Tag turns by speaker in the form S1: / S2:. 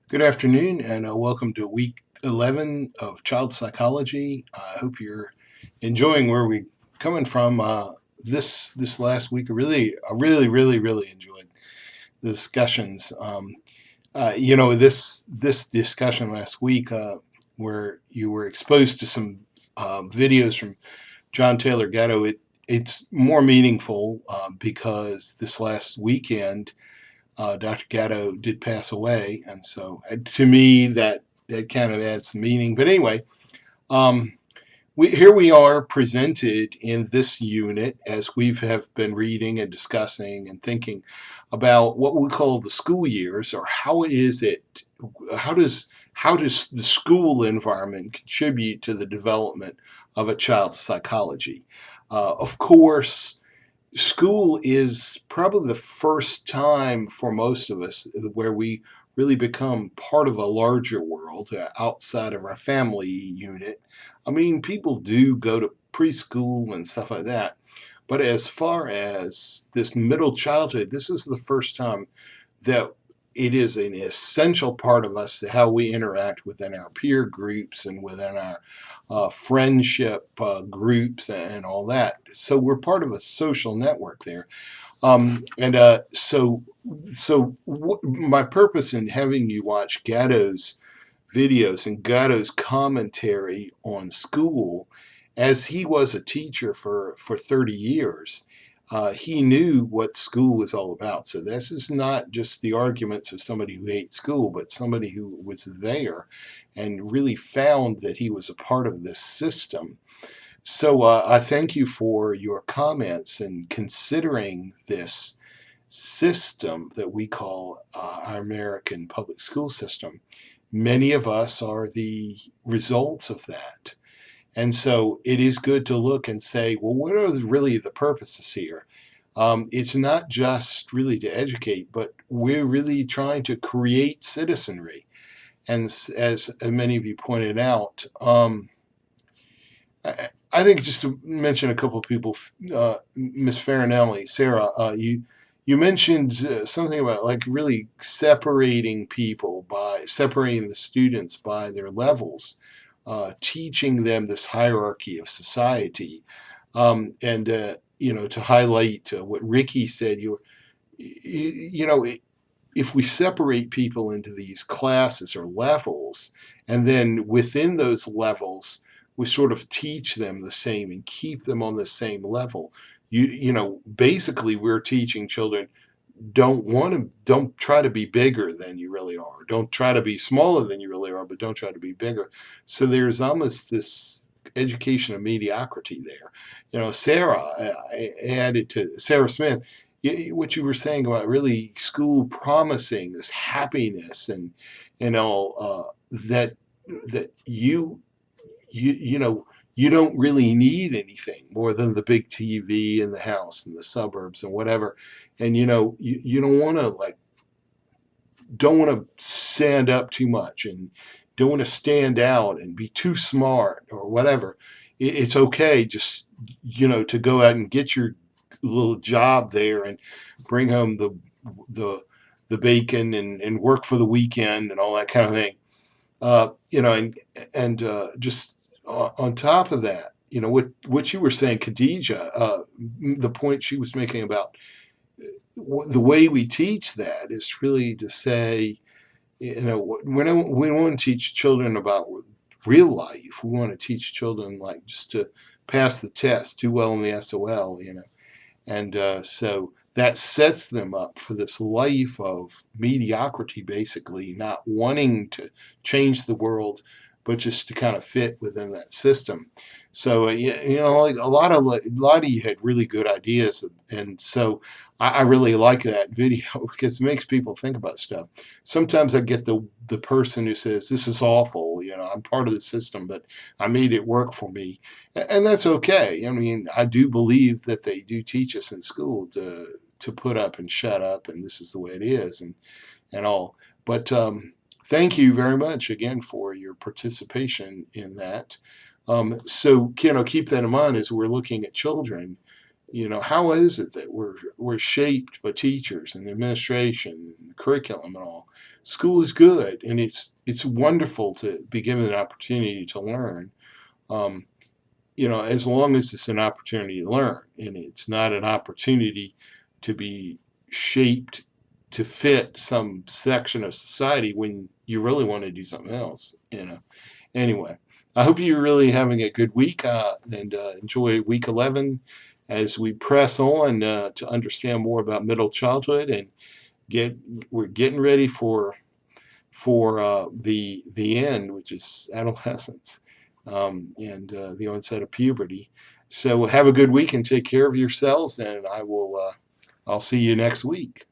S1: Good afternoon, and welcome to week 11 of child psychology. I hope you're enjoying where we're coming from. This last week, I really enjoyed the discussions. This discussion last week, where you were exposed to some videos from John Taylor Gatto, it's more meaningful because this last weekend Dr. Gatto did pass away, and so to me that kind of adds some meaning. But anyway, um, here we are presented in this unit as we have been reading and discussing and thinking about what we call the school years, or how does the school environment contribute to the development of a child's psychology. Of course, school is probably the first time for most of us where we really become part of a larger world outside of our family unit. I mean, people do go to preschool and stuff like that, but as far as this middle childhood, this is the first time that it is an essential part of us, how we interact within our peer groups and within our friendship groups and all that. So we're part of a social network there. My purpose in having you watch Gatto's videos and Gatto's commentary on school, as he was a teacher for 30 years, he knew what school was all about. So this is not just the arguments of somebody who hates school, but somebody who was there and really found that he was a part of this system. So I thank you for your comments and considering this system that we call our American public school system. Many of us are the results of that. And so it is good to look and say, well, what are really the purposes here? It's not just really to educate, but we're really trying to create citizenry. And as many of you pointed out, I think just to mention a couple of people, Miss Farinelli, Sarah, you mentioned something about like really separating the students by their levels, teaching them this hierarchy of society, and to highlight what Ricky said, you know, if we separate people into these classes or levels, and then within those levels, we sort of teach them the same and keep them on the same level. Basically, we're teaching children don't try to be bigger than you really are. Don't try to be smaller than you really are, but don't try to be bigger. So there's almost this education of mediocrity there. Sarah added to Sarah Smith, what you were saying about really school promising this happiness and that you don't really need anything more than the big TV in the house and the suburbs and whatever. And you don't want to stand up too much and don't want to stand out and be too smart or whatever. It's okay just to go out and get your little job there and bring home the bacon and work for the weekend and all that kind of thing. Just on top of that, what you were saying, Khadija, the point she was making about the way we teach that is really to say, we don't want to teach children about real life. We want to teach children like just to pass the test, do well in the SOL, and so that sets them up for this life of mediocrity, basically, not wanting to change the world, but just to kind of fit within that system. So like a lot of you had really good ideas, and so I really like that video because it makes people think about stuff. Sometimes I get the person who says, "This is awful. I'm part of the system, but I made it work for me," and that's okay. I mean, I do believe that they do teach us in school to put up and shut up, and this is the way it is, and all. But thank you very much again for your participation in that. So keep that in mind as we're looking at children. How is it that we're shaped by teachers and administration and the curriculum and all? school is good, and it's wonderful to be given an opportunity to learn. Um, as long as it's an opportunity to learn, and it's not an opportunity to be shaped to fit some section of society when you really want to do something else. Anyway, I hope you're really having a good week, and enjoy week 11 as we press on to understand more about middle childhood, and we're getting ready for the end, which is adolescence, and the onset of puberty. So have a good week and take care of yourselves, and I'll see you next week.